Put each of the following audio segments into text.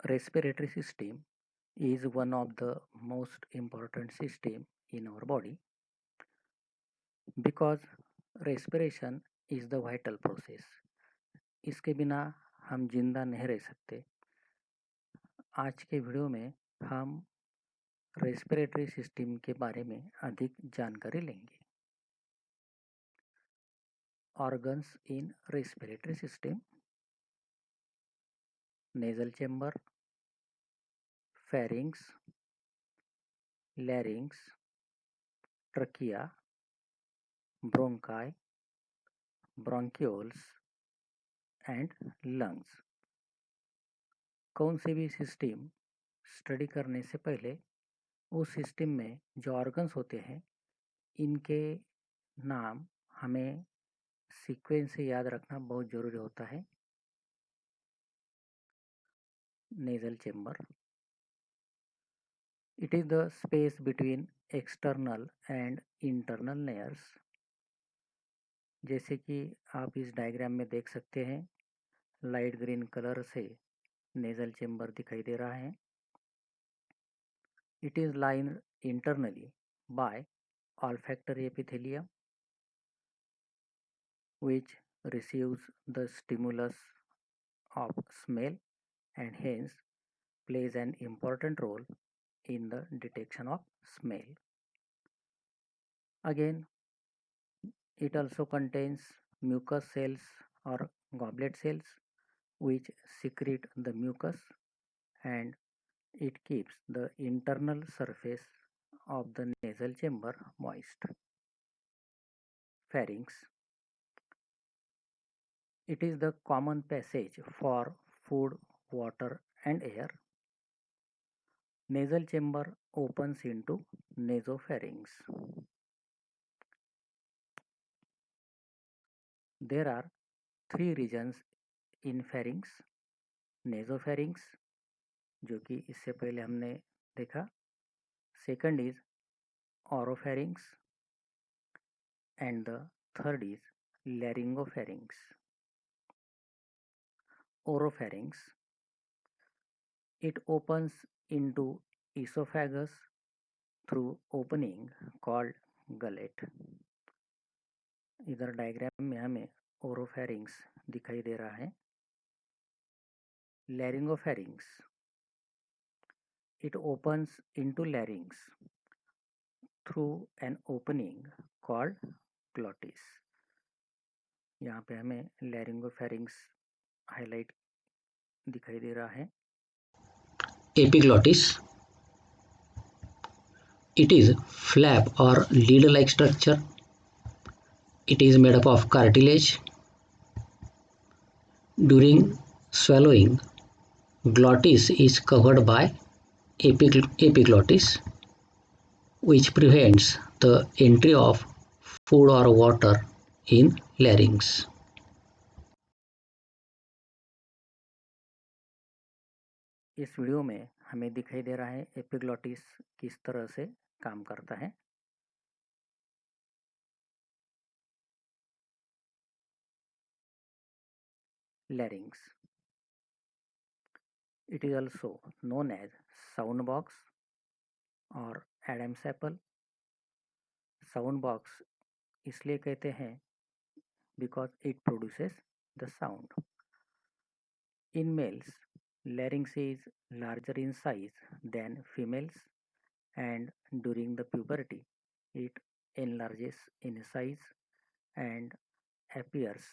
Respiratory system is one of the most important system in our body because respiration is the vital process. इसके बिना हम जिंदा नहीं रह सकते। आज के वीडियो में हम रेस्पिरेटरी सिस्टम के बारे में अधिक जानकारी लेंगे। Organs in respiratory system: nasal chamber, pharynx, लैरिंग्स, trachea, bronchi, bronchioles and lungs. कौन से भी सिस्टम स्टडी करने से पहले उस सिस्टम में जो ऑर्गन्स होते हैं इनके नाम हमें सीक्वेंस से याद रखना बहुत ज़रूरी होता है। Nasal chamber, it is the space between external and internal layers. जैसे कि आप इस डायग्राम में देख सकते हैं, लाइट ग्रीन कलर से नेजल चेंबर दिखाई दे रहा है। It is lined internally by olfactory epithelium which receives the stimulus of smell and hence plays an important role in the detection of smell. Again, it also contains mucus cells or goblet cells which secrete the mucus, and it keeps the internal surface of the nasal chamber moist. Pharynx, it is the common passage for food, water and air. Nasal chamber opens into nasopharynx. There are three regions in pharynx: nasopharynx, जो कि इससे पहले हमने देखा, second is oropharynx, and the third is laryngopharynx. Oropharynx, it opens into esophagus through opening called gullet. इधर diagram में हमें oropharynx दिखाई दे रहा है। लैरिंगोफेरिंग्स, it opens into larynx through an opening called glottis. यहाँ पे हमें लैरिंगोफेरिंग्स हाईलाइट दिखाई दे रहा है। Epiglottis, it is flap or lead-like structure. It is made up of cartilage. During swallowing, glottis is covered by epiglottis, which prevents the entry of food or water in larynx. इस video में हमें दिखाई दे रहा है epiglottis किस तरह से काम करता है। Larynx, it is also known as sound box और एडम्स एप्पल। साउंड बॉक्स इसलिए कहते हैं because it produces the sound. In males, larynx is larger in size than females, and during the puberty it enlarges in size and appears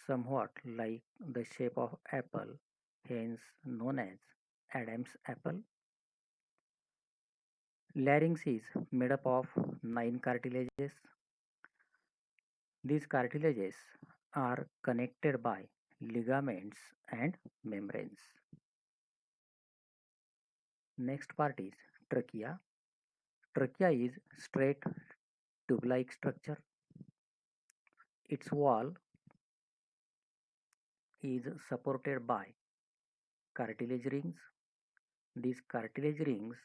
somewhat like the shape of apple, hence known as Adam's apple. Larynx is made up of 9 cartilages. These cartilages are connected by ligaments and membranes. Next part is trachea. Trachea is straight tube-like structure. Its wall is supported by cartilage rings. These cartilage rings,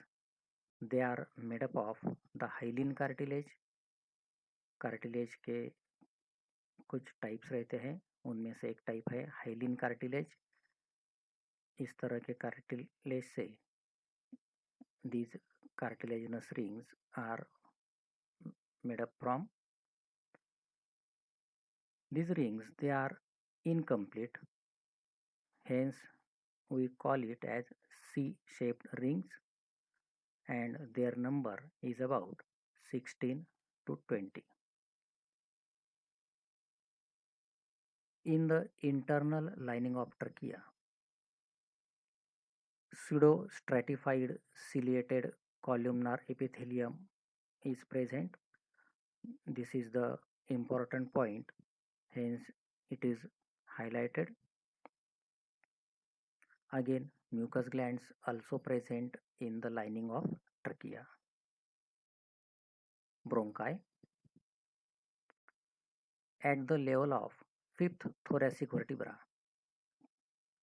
they are made up of the hyaline cartilage. Cartilage के कुछ types रहते हैं, उनमें से एक type है hyaline cartilage. इस तरह के कार्टिलेज से these cartilaginous rings are made up from. These rings, they are incomplete, hence we call it as C-shaped rings, and their number is about 16 to 20. In the internal lining of trachea, pseudo-stratified ciliated columnar epithelium is present. This is the important point, hence it is highlighted. Again, mucus glands also present in the lining of trachea. Bronchi. At the level of fifth thoracic vertebra,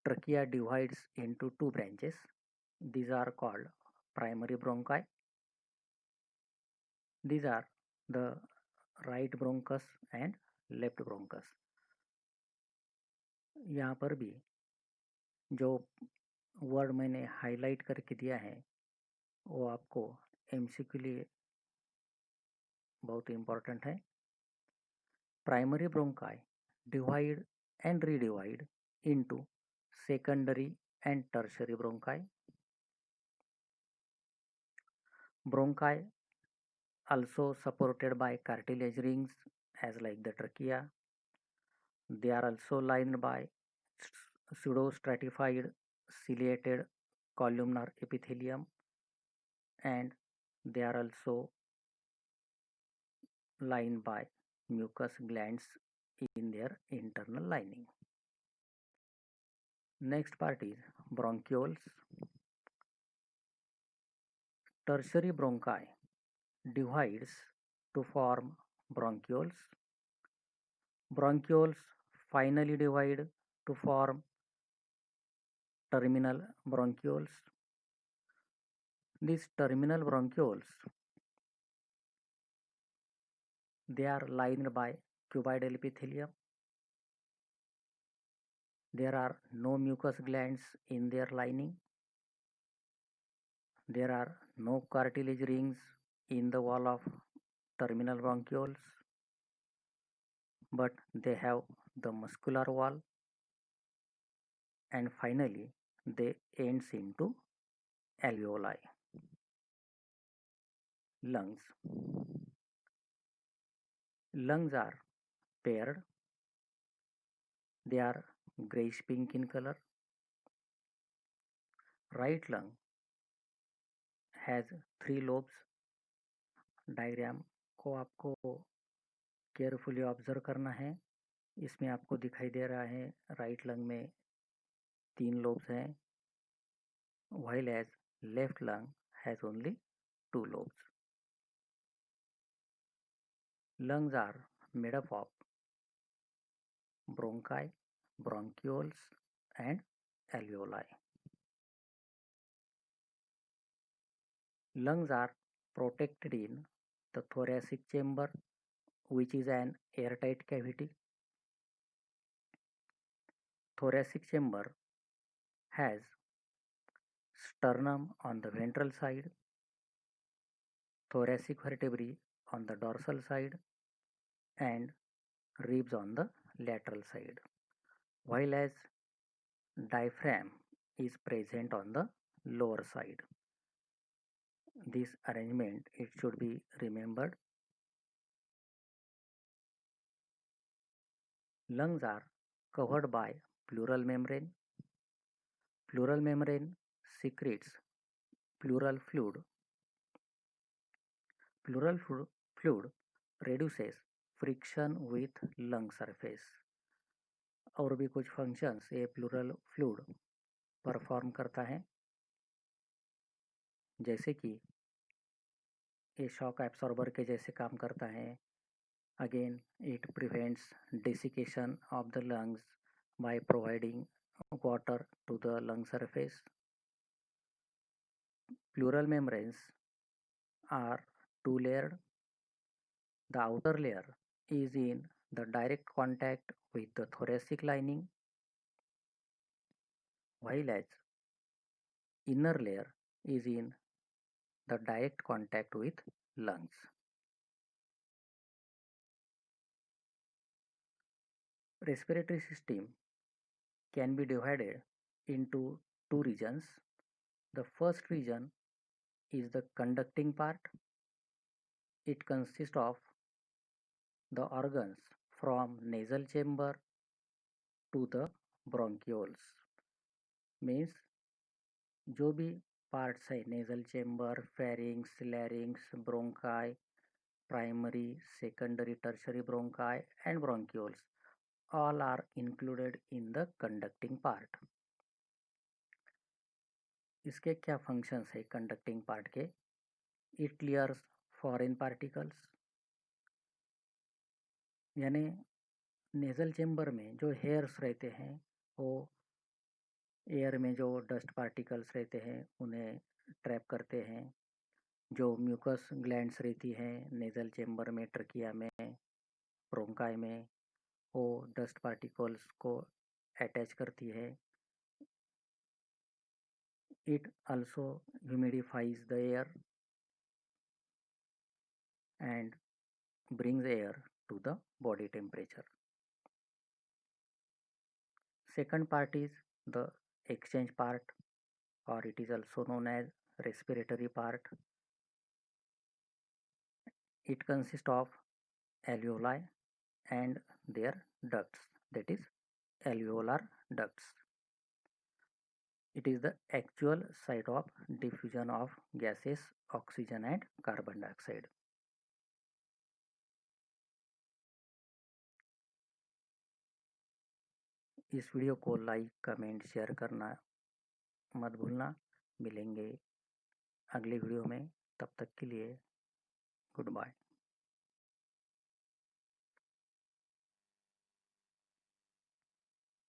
trachea divides into two branches. These are called primary bronchi. These are the right bronchus and left bronchus. यहाँ पर भी जो word मैंने highlight करके दिया है वो आपको एमसीक्यू लिए बहुत इम्पोर्टेंट है. Primary bronchi divide and redivide into secondary and tertiary bronchi. Bronchi also supported by cartilage rings as like the trachea. They are also lined by pseudostratified ciliated columnar epithelium, and they are also lined by mucus glands in their internal lining. Next part is bronchioles. Tertiary bronchi divides to form bronchioles. Bronchioles finally divide to form terminal bronchioles. These terminal bronchioles, they are lined by cuboidal epithelium. There are no mucus glands in their lining. There are no cartilage rings in the wall of terminal bronchioles, but they have the muscular wall, and finally they ends into alveoli. Lungs. Lungs are paired. They are grayish pink in color. Right lung has 3 lobes. Diagram को आपको carefully observe करना है. इसमें आपको दिखाई दे रहा है राइट लंग में 3 lobes हैं, while as left lung has only 2 lobes. Lungs are made up of bronchi, bronchioles and alveoli. Lungs are protected in the thoracic chamber, which is an airtight cavity. Thoracic chamber has sternum on the ventral side, thoracic vertebrae on the dorsal side, and ribs on the lateral side, while as diaphragm is present on the lower side. This arrangement, it should be remembered. Lungs are covered by pleural membrane. Pleural membrane secretes pleural fluid. Pleural fluid reduces friction with lung surface. और भी कुछ functions ये pleural fluid perform करता है, जैसे कि ये shock absorber के जैसे काम करता है. Again it prevents desiccation of the lungs by providing water to the lung surface. Pleural membranes are two-layered. The outer layer is in the direct contact with the thoracic lining, while as inner layer is in the direct contact with lungs. Respiratory system can be divided into two regions. The first region is the conducting part. It consists of the organs from nasal chamber to the bronchioles. Means जो भी parts है nasal chamber, pharynx, लैरिंग्स, bronchi, primary, secondary, tertiary bronchi and bronchioles all are included in the conducting part. इसके क्या functions है conducting part के? It clears foreign particles, यानी nasal chamber में जो हेयर्स रहते हैं वो एयर में जो डस्ट पार्टिकल्स रहते हैं उन्हें ट्रैप करते हैं. जो म्यूकस ग्लैंड्स रहती हैं नेजल चेम्बर में, ट्रकिया में, ब्रोंकाई में, वो डस्ट पार्टिकल्स को अटैच करती है. It also humidifies the air and brings air to the body temperature. Second part is the exchange part, or it is also known as respiratory part. It consists of alveoli and their ducts, that is alveolar ducts. It is the actual site of diffusion of gases, oxygen and carbon dioxide. इस video को like, comment, share करना मत भूलना. मिलेंगे अगले video में, तब तक के लिए गुड बाय.